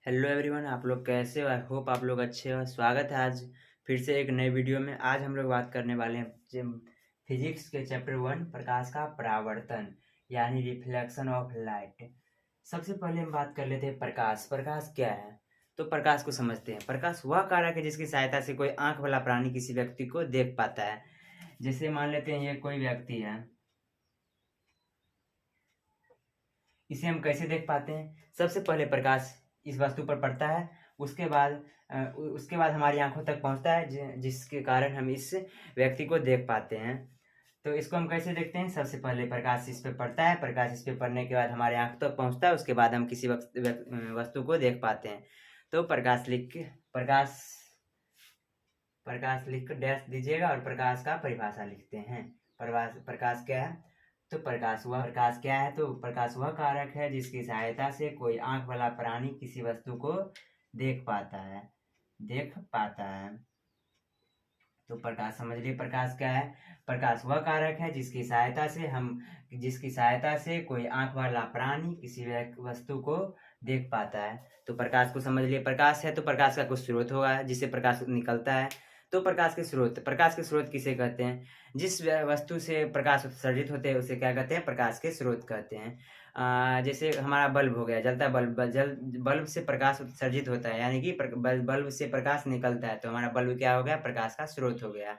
Hello everyone, आप लोग कैसे हो? आई होप आप लोग अच्छे हो। स्वागत है आज फिर से एक नए वीडियो में। आज हम लोग बात करने वाले हैं फिजिक्स के चैप्टर 1 प्रकाश का परावर्तन यानी रिफ्लेक्शन ऑफ लाइट। सबसे पहले हम बात कर लेते हैं प्रकाश। प्रकाश क्या है? तो प्रकाश को समझते हैं। प्रकाश वह कारक है जिसकी सहायता से कोई आंख वाला प्राणी किसी व्यक्ति को देख पाता है। जैसे मान लेते हैं ये कोई व्यक्ति है, इसे हम कैसे देख पाते हैं? सबसे पहले प्रकाश इस वस्तु पर पड़ता है, उसके बाद उसके बाद हमारी आंखों तक पहुंचता है, जिसके कारण हम इस व्यक्ति को देख पाते हैं। तो इसको हम कैसे देखते हैं? सबसे पहले प्रकाश इस पे पड़ता है, प्रकाश इस पे पड़ने के बाद हमारे आंख तक पहुंचता है, उसके बाद हम किसी वस्तु को देख पाते हैं। तो प्रकाश प्रकाश लिख कर डैश दीजिएगा और प्रकाश का परिभाषा लिखते हैं। प्रकाश क्या है? तो प्रकाश वह कारक है जिसकी सहायता से कोई आंख वाला प्राणी किसी वस्तु को देख पाता है। तो प्रकाश समझ लिए प्रकाश क्या है? प्रकाश वह कारक है जिसकी सहायता से कोई आंख वाला प्राणी किसी वस्तु को देख पाता है। तो प्रकाश को समझ लिए। प्रकाश है तो प्रकाश का कुछ स्रोत होगा जिससे प्रकाश निकलता है। तो प्रकाश के स्रोत किसे कहते हैं? जिस वस्तु से प्रकाश उत्सर्जित होते हैं उसे क्या कहते हैं? प्रकाश के स्रोत कहते हैं। जैसे हमारा बल्ब हो गया, जलता बल्ब से प्रकाश उत्सर्जित होता है, यानी कि बल्ब से प्रकाश निकलता है, तो हमारा बल्ब क्या हो गया? प्रकाश का स्रोत हो गया।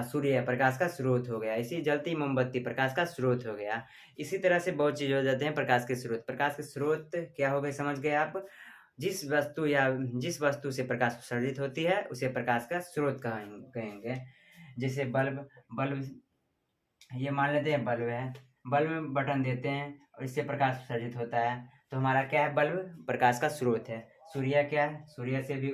सूर्य प्रकाश का स्रोत हो गया। इसी जलती मोमबत्ती प्रकाश का स्रोत हो गया। इसी तरह से बहुत चीज हो जाते हैं प्रकाश के स्रोत। प्रकाश के स्रोत क्या हो गए, समझ गए आप? जिस वस्तु से प्रकाश उत्सर्जित होती है उसे प्रकाश का स्रोत कहेंगे। जैसे बल्ब ये मान लेते हैं बल्ब है, बल्ब में बटन देते हैं और इससे प्रकाश उत्सर्जित होता है, तो हमारा क्या है? बल्ब प्रकाश का स्रोत है। सूर्य क्या है? सूर्य से भी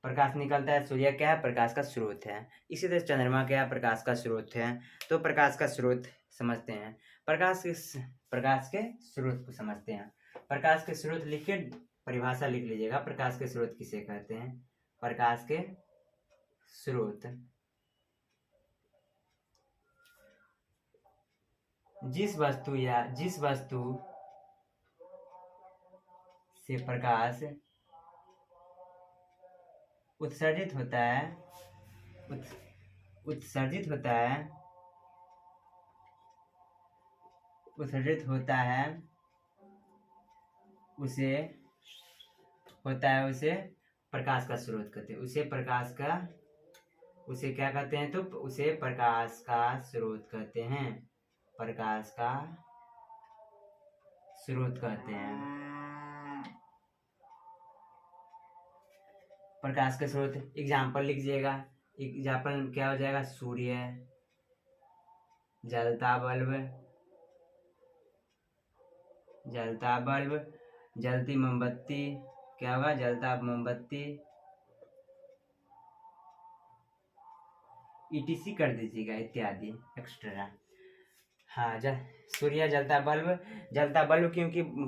प्रकाश निकलता है। सूर्य क्या है? प्रकाश का स्रोत है। इसी तरह चंद्रमा क्या है? प्रकाश का स्रोत है। तो प्रकाश का स्रोत समझते हैं। प्रकाश के स्रोत को समझते हैं। प्रकाश के स्रोत लिख के परिभाषा लिख लीजिएगा। प्रकाश के स्रोत किसे कहते हैं? प्रकाश के स्रोत जिस वस्तु से प्रकाश उत्सर्जित होता है उत्सर्जित होता है उत्सर्जित होता है उसे उसे प्रकाश का स्रोत कहते हैं। उसे क्या कहते हैं? तो उसे प्रकाश का स्रोत कहते हैं। प्रकाश का स्रोत कहते हैं। प्रकाश के स्रोत एग्जाम्पल लिखिएगा। एग्जाम्पल क्या हो जाएगा? सूर्य, जलता बल्ब, जलती मोमबत्ती, क्या होगा? जलता मोमबत्ती, ईटीसी कर दीजिएगा, इत्यादि एक्स्ट्रा। हाँ, सूर्य, जलता बल्ब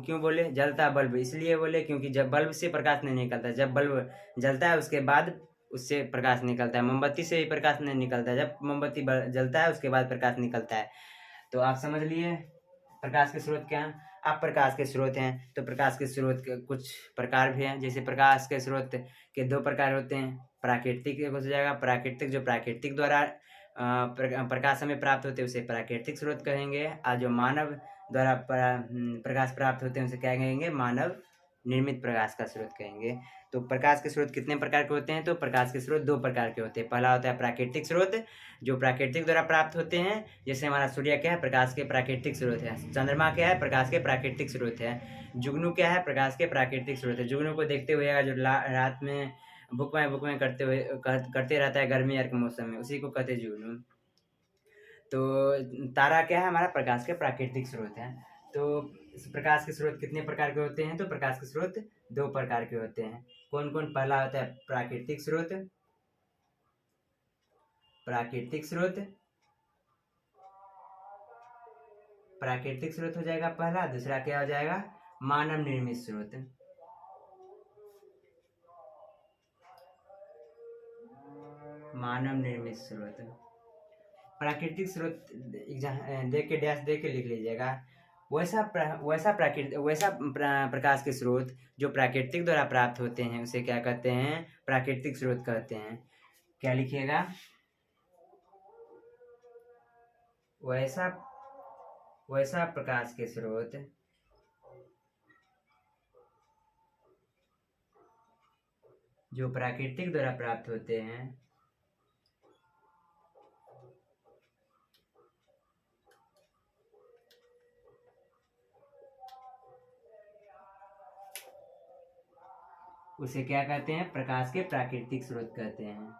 क्यों बोले जलता बल्ब? इसलिए बोले क्योंकि जब बल्ब से प्रकाश नहीं निकलता, जब बल्ब जलता है उसके बाद उससे प्रकाश निकलता है। मोमबत्ती से भी प्रकाश नहीं निकलता है, जब मोमबत्ती जलता है उसके बाद प्रकाश निकलता है। तो आप समझ लिए प्रकाश के स्रोत क्या हैं? आप प्रकाश के स्रोत हैं तो प्रकाश के स्रोत के कुछ प्रकार भी हैं। जैसे प्रकाश के स्रोत के दो प्रकार होते हैं। प्राकृतिक हो जाएगा, जो प्राकृतिक द्वारा प्रकाश हमें प्राप्त होते हैं उसे प्राकृतिक स्रोत कहेंगे। और जो मानव द्वारा प्रकाश प्राप्त होते हैं उसे क्या कहेंगे? मानव निर्मित प्रकाश का स्रोत कहेंगे। तो प्रकाश के स्रोत कितने प्रकार के होते हैं? तो प्रकाश के स्रोत दो प्रकार के होते हैं। पहला होता है प्राकृतिक स्रोत, जो प्राकृतिक द्वारा प्राप्त होते हैं। जैसे हमारा सूर्य क्या है? प्रकाश के प्राकृतिक स्रोत है। चंद्रमा क्या है? प्रकाश के प्राकृतिक स्रोत है। जुगनू क्या है? प्रकाश के प्राकृतिक स्रोत है। जुगनू को देखते हुए जो रात में बुकवाएं करते रहता है गर्मी के मौसम में, उसी को कहते हैं जुगनू। तो तारा क्या है? हमारा प्रकाश के प्राकृतिक स्रोत है। तो प्रकाश के स्रोत कितने प्रकार के होते हैं? तो प्रकाश के स्रोत दो प्रकार के होते हैं। कौन कौन? पहला होता है प्राकृतिक स्रोत, प्राकृतिक स्रोत हो जाएगा पहला। दूसरा क्या हो जाएगा? मानव निर्मित स्रोत। प्राकृतिक स्रोत देख के डैश दे के लिख लीजिएगा। प्रकाश के स्रोत जो प्राकृतिक द्वारा प्राप्त होते हैं उसे क्या कहते हैं, प्राकृतिक स्रोत कहते हैं। क्या लिखिएगा, वैसा वैसा प्रकाश के स्रोत जो प्राकृतिक द्वारा प्राप्त होते हैं उसे क्या कहते हैं, प्रकाश के प्राकृतिक स्रोत कहते हैं।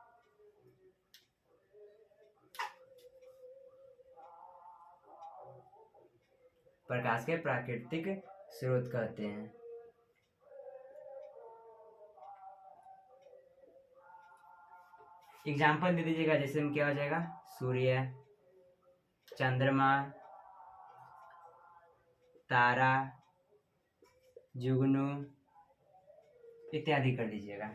प्रकाश के प्राकृतिक स्रोत कहते हैं। एग्जाम्पल दे दीजिएगा, जैसे में क्या हो जाएगा, सूर्य, चंद्रमा, तारा, जुगनू इत्यादि कर दीजिएगा,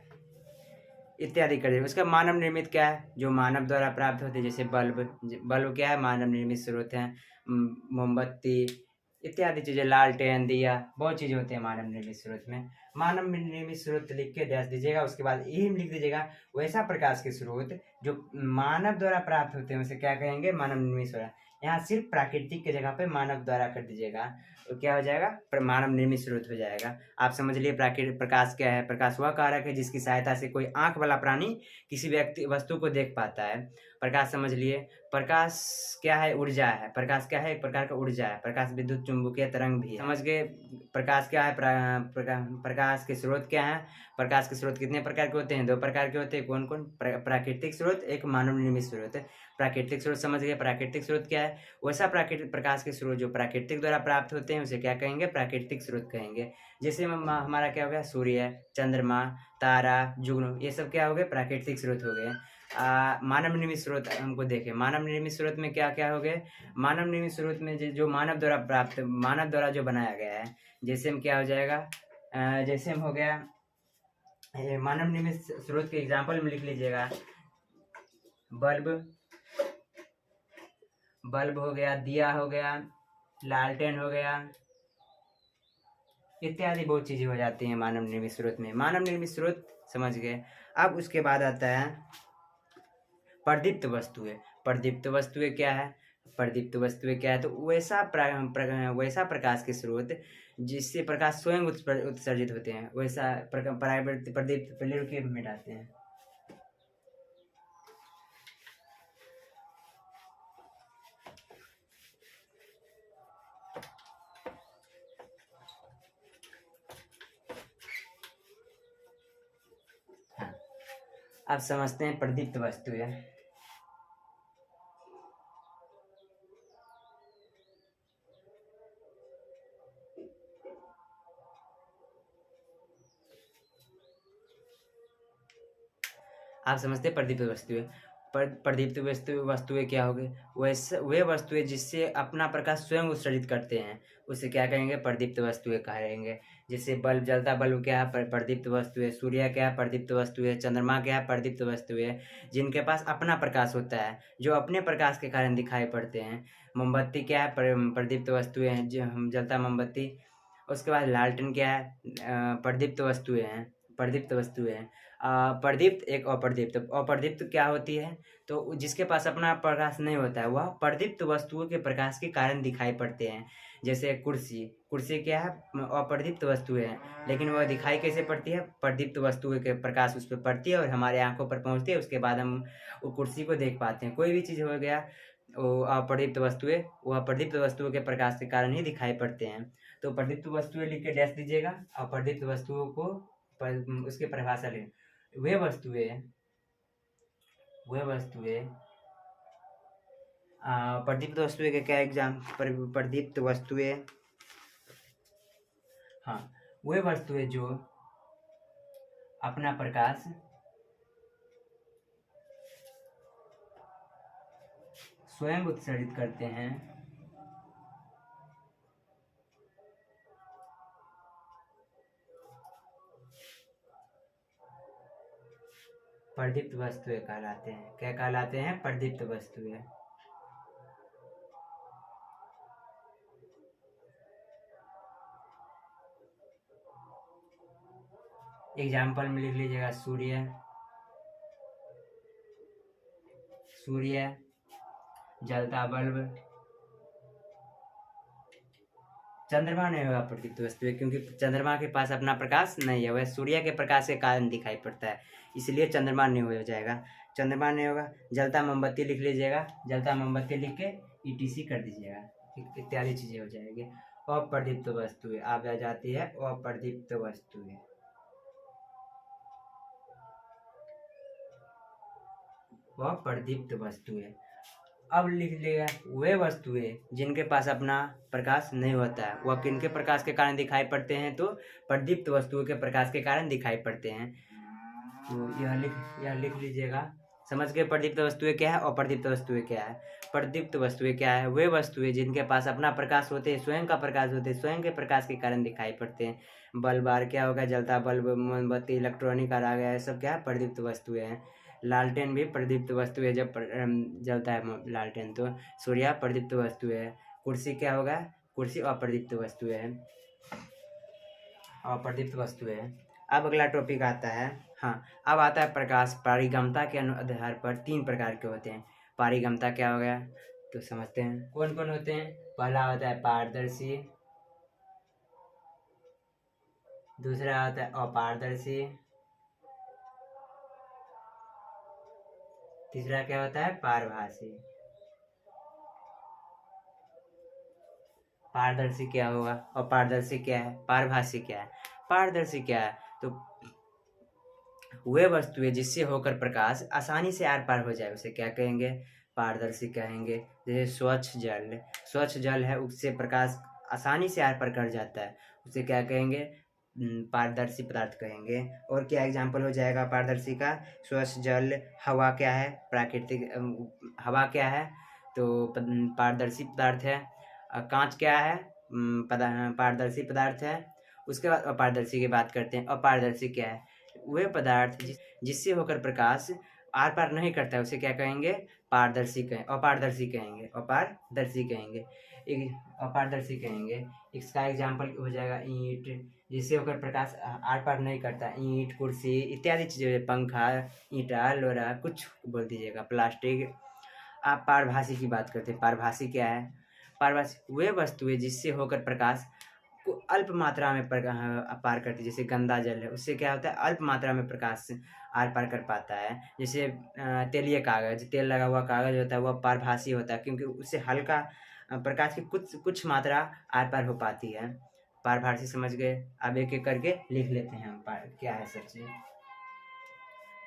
इत्यादि कर दीजिएगा। उसका मानव निर्मित क्या है, जो मानव द्वारा प्राप्त होते हैं, जैसे बल्ब क्या है, मानव निर्मित स्रोत है। मोमबत्ती इत्यादि चीजें, लालटेन, दिया, बहुत चीजें होते हैं मानव निर्मित स्रोत में। मानव निर्मित स्रोत लिख के डैश दीजिएगा, उसके बाद यही लिख दीजिएगा, वैसा प्रकाश के स्रोत जो मानव द्वारा प्राप्त होते हैं उसे क्या कहेंगे, मानव निर्मित स्रोत। यहाँ सिर्फ प्राकृतिक की जगह पे मानव द्वारा कर दीजिएगा, तो क्या हो जाएगा, मानव निर्मित स्रोत हो जाएगा। आप समझ लिए प्राकृतिक प्रकाश क्या है। प्रकाश वह कारक है जिसकी सहायता से कोई आंख वाला प्राणी किसी व्यक्ति वस्तु को देख पाता है। प्रकाश समझ लिए। प्रकाश क्या है, ऊर्जा है। प्रकाश क्या है, एक प्रकार का ऊर्जा है। प्रकाश विद्युत चुंबकीय तरंग भी है। समझ गए। प्रकाश क्या है, प्रकाश के स्रोत क्या है। प्रकाश के स्रोत कितने प्रकार के होते हैं, 2 प्रकार के होते हैं। कौन कौन, प्राकृतिक स्रोत, एक मानव निर्मित स्रोत है। प्राकृतिक स्रोत समझ गए। प्राकृतिक स्रोत क्या है, वैसा प्राकृतिक प्रकाश के स्रोत जो प्राकृतिक द्वारा प्राप्त होते हैं उसे क्या कहेंगे, प्राकृतिक स्रोत कहेंगे। जैसे हमारा क्या हो गया, सूर्य, चंद्रमा, तारा, जुगनू, ये सब क्या हो गए, प्राकृतिक स्रोत हो गए। मानव निर्मित स्रोत हमको देखें, मानव निर्मित स्रोत में क्या क्या हो गए। मानव निर्मित स्रोत में जो मानव द्वारा जो बनाया गया है, जैसे में क्या हो जाएगा, जैसे में हो गया, मानव निर्मित स्रोत के एग्जाम्पल में लिख लीजिएगा, बल्ब हो गया, दिया हो गया, लालटेन हो गया, इत्यादि बहुत चीजें हो जाती हैं मानव निर्मित स्रोत में। मानव निर्मित स्रोत समझ गए। अब उसके बाद आता है प्रदीप्त वस्तुएं। प्रदीप्त वस्तुएं क्या है, प्रदीप्त वस्तुएं क्या है, तो वैसा प्रकाश के स्रोत जिससे प्रकाश स्वयं उत्सर्जित होते हैं, वैसा प्रदीप्त पहले के मिटाते हैं। हाँ, अब समझते हैं प्रदीप्त वस्तुएं। आप समझते हैं प्रदीप्त वस्तुएं। प्रदीप्त वस्तुएं क्या होगी, वैसे वे वस्तुएं जिससे अपना प्रकाश स्वयं उत्सर्जित करते हैं उसे क्या कहेंगे, प्रदीप्त वस्तुएं कहेंगे। जैसे बल्ब जलता, बल्ब क्या है, प्रदीप्त वस्तु है। सूर्य क्या है, प्रदीप्त वस्तु है। चंद्रमा क्या है, प्रदीप्त वस्तु है, जिनके पास अपना प्रकाश होता है, जो अपने प्रकाश के कारण दिखाई पड़ते हैं। मोमबत्ती क्या है, प्रदीप्त वस्तुएं हैं, जो हम जलता मोमबत्ती। उसके बाद लालटेन क्या है, प्रदीप्त वस्तुएं हैं, प्रदीप्त वस्तुएं हैं। प्रदीप्त एक अप्रदीप्त। अप्रदीप्त क्या होती है, तो जिसके पास अपना प्रकाश नहीं होता है, वह प्रदीप्त वस्तुओं के प्रकाश के कारण दिखाई पड़ते हैं। जैसे कुर्सी, कुर्सी क्या है, अप्रदीप्त वस्तुएं है, लेकिन वह दिखाई कैसे पड़ती है, प्रदीप्त वस्तुओं के प्रकाश उस पर पड़ती है और हमारे आंखों पर पहुंचती है, उसके बाद हम वो कुर्सी को देख पाते हैं। कोई भी चीज़ हो गया, वो अप्रदीप्त वस्तुएं, वह प्रदीप्त वस्तुओं के प्रकाश के कारण ही दिखाई पड़ते हैं। तो प्रदीप्त वस्तुएं लिख के डैश दीजिएगा, अप्रदीप्त वस्तुओं को उसके परिभाषा ले। वे वस्तुएं प्रदीप्त वस्तुएं के क्या एग्जाम, प्रदीप्त वस्तुएं, हाँ, वे वस्तुएं जो अपना प्रकाश स्वयं उत्सर्जित करते हैं, प्रदीप्त वस्तुएं कहलाते हैं। क्या कहलाते हैं, प्रदीप्त वस्तुएं। एग्जाम्पल में लिख लीजिएगा सूर्य, सूर्य, जलता बल्ब। चंद्रमा नहीं होगा प्रदीप्त वस्तु, क्योंकि चंद्रमा के पास अपना प्रकाश नहीं है, वह सूर्य के प्रकाश के कारण दिखाई पड़ता है, इसलिए चंद्रमा नहीं हो जाएगा, चंद्रमा नहीं होगा। जलता मोमबत्ती लिख लीजिएगा, जलता मोमबत्ती लिख के ETC कर दीजिएगा, इत्यादि चीजें हो जाएगी। अप्रदीप्त वस्तुएं आप आ जाती है, अप्रदीप्त वस्तुएं, अप्रदीप्त वस्तुएं। अब लिख लिया वे वस्तुएं जिनके पास अपना प्रकाश नहीं होता है, वह किनके प्रकाश के कारण दिखाई पड़ते हैं, तो प्रदीप्त वस्तुओं के प्रकाश के कारण दिखाई पड़ते हैं। तो यह लिख लीजिएगा। समझ गए प्रदीप्त वस्तुएं क्या है और अप्रदीप्त वस्तुएं क्या है। प्रदीप्त वस्तुएं क्या है, वे वस्तुएं जिनके पास अपना प्रकाश होते हैं, स्वयं का प्रकाश होते हैं, स्वयं के प्रकाश के कारण दिखाई पड़ते हैं। बल्ब आर क्या होगा, जलता बल्ब, मोमबत्ती, इलेक्ट्रॉनिक आ गया, सब क्या है, प्रदीप्त वस्तुएं हैं। लालटेन भी प्रदीप्त वस्तु है, जब जलता है लालटेन तो। सूर्य प्रदीप्त वस्तु है। कुर्सी क्या होगा, कुर्सी अप्रदीप्त वस्तु है, अप्रदीप्त वस्तु है। अब अगला टॉपिक आता है, हाँ अब आता है प्रकाश। पारगम्यता के आधार पर 3 प्रकार के होते हैं। पारगम्यता क्या हो गया तो समझते हैं कौन कौन होते हैं। पहला होता है पारदर्शी, दूसरा होता है अपारदर्शी, तीसरा क्या होता है, पारभासी। पारदर्शी क्या होगा, अपारदर्शी क्या है, पारभासी क्या है। पारदर्शी क्या है तो वे वस्तुएं जिससे होकर प्रकाश आसानी से आर पार हो जाए, उसे क्या कहेंगे, पारदर्शी कहेंगे। जैसे स्वच्छ जल, स्वच्छ जल है, उससे प्रकाश आसानी से आर पार कर जाता है, उसे क्या कहेंगे, पारदर्शी पदार्थ कहेंगे। और क्या एग्जाम्पल हो जाएगा पारदर्शी का, स्वच्छ जल। हवा क्या है, प्राकृतिक हवा क्या है तो पारदर्शी पदार्थ है। कांच क्या है, पारदर्शी पदार्थ है। उसके बाद अपारदर्शी की बात करते हैं। अपारदर्शी क्या है, वे पदार्थ जिससे होकर प्रकाश आर पार नहीं करता है, उसे क्या कहेंगे, पारदर्शी कहें, अपारदर्शी कहेंगे, अपारदर्शी कहेंगे, अपारदर्शी कहेंगे। इसका एग्जाम्पल हो जाएगा ईंट, जिससे होकर प्रकाश आर पार नहीं करता, ईंट, कुर्सी इत्यादि चीजें, पंखा, ईंटा, लोहा, कुछ बोल दीजिएगा, प्लास्टिक। आप पारभासी की बात करते हैं। पारभासी क्या है, पारभासी वे वस्तुएं जिससे होकर प्रकाश को अल्प मात्रा में पार करती है। जैसे गंदा जल है, उससे क्या होता है, अल्प मात्रा में प्रकाश आर पार कर पाता है। जैसे तेलीय कागज, तेल लगा हुआ कागज होता है, वह पारभासी होता है, क्योंकि उससे हल्का प्रकाश की कुछ मात्रा आर पार हो पाती है। पारभासी समझ गए। अब एक एक करके लिख लेते हैं हम क्या है सब चीज।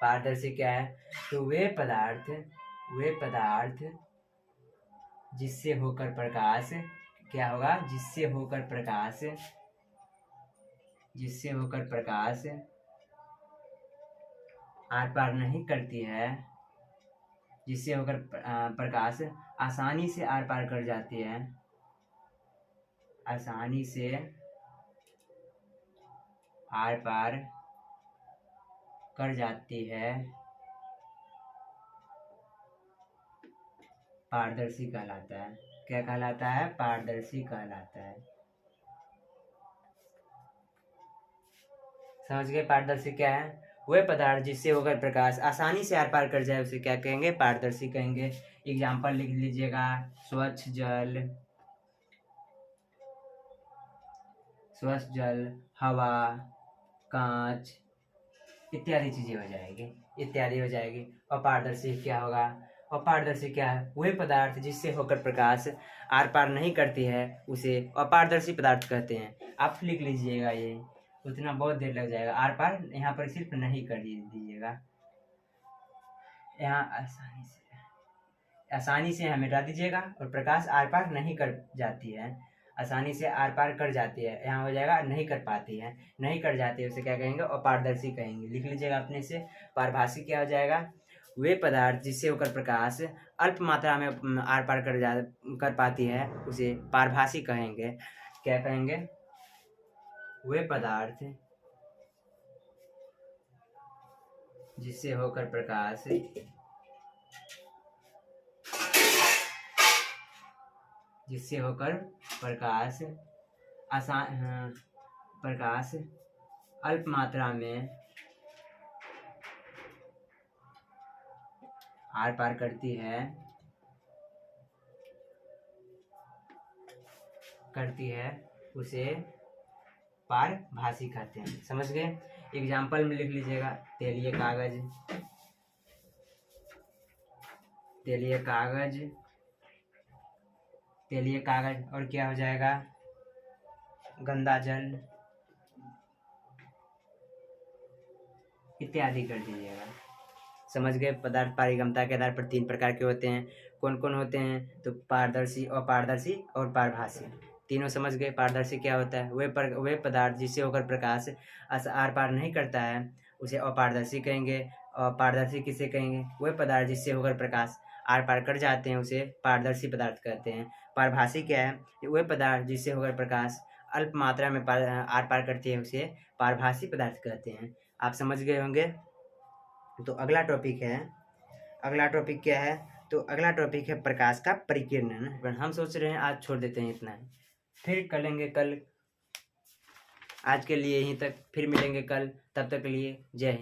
पारदर्शी क्या है तो वे पदार्थ जिससे होकर प्रकाश क्या होगा, जिससे होकर प्रकाश आर पार नहीं करती है, जिससे होकर प्रकाश आसानी से आर पार कर जाती है, आसानी से आर पार कर जाती है, पारदर्शी कहलाता है। क्या कहलाता है, पारदर्शी कहलाता है। समझ गए पारदर्शी क्या है, वह पदार्थ जिससे होकर प्रकाश आसानी से आर पार कर जाए, उसे क्या कहेंगे, पारदर्शी कहेंगे। एग्जाम्पल लिख लीजिएगा, स्वच्छ जल, हवा, कांच इत्यादि चीजें हो जाएगी, अपारदर्शी क्या होगा, अपारदर्शी क्या है, वे पदार्थ जिससे होकर प्रकाश आर पार नहीं करती है, उसे अपारदर्शी पदार्थ कहते हैं। आप लिख लीजिएगा, ये उतना बहुत देर लग जाएगा। आर पार यहाँ पर सिर्फ नहीं कर दीजिएगा, यहाँ आसानी से यहाँ मिटा दीजिएगा, और प्रकाश आर पार नहीं कर जाती है, आसानी से आर पार कर जाती है, यहाँ हो जाएगा नहीं कर पाती है, नहीं कर जाती है, उसे क्या कहेंगे, अपारदर्शी कहेंगे। लिख लीजिएगा अपने से। पारभासी क्या हो जाएगा, वे पदार्थ जिससे होकर प्रकाश अल्प मात्रा में आर पार कर पाती है, उसे पारभासी कहेंगे। क्या कहेंगे, वे पदार्थ जिससे होकर प्रकाश प्रकाश अल्प मात्रा में आर पार करती है उसे पारभासी कहते हैं। समझ गए? एग्जाम्पल में लिख लीजिएगा, तेलीय कागज, तेलीय कागज, तेलीय कागज, और क्या हो जाएगा, गंदा जल इत्यादि कर दीजिएगा। समझ गए? पदार्थ पारगम्यता के आधार पर 3 प्रकार के होते हैं। कौन कौन होते हैं? तो पारदर्शी, अपारदर्शी और पारभासी। तीनों समझ गए? पारदर्शी क्या होता है? वे पदार्थ जिससे होकर प्रकाश आर पार नहीं करता है उसे अपारदर्शी कहेंगे। और पारदर्शी किसे कहेंगे? वे पदार्थ जिससे होकर प्रकाश आर पार कर जाते हैं उसे पारदर्शी पदार्थ कहते हैं। पारभासी क्या है? वे पदार्थ जिससे होकर प्रकाश अल्प मात्रा में आर पार करती है उसे पारभासी पदार्थ कहते हैं। आप समझ गए होंगे। तो अगला टॉपिक क्या है? तो अगला टॉपिक है प्रकाश का परिकिरण। हम सोच रहे हैं आज छोड़ देते हैं इतना ही, फिर करेंगे कल। आज के लिए यहीं तक, फिर मिलेंगे कल। तब तक के लिए जय हिंद।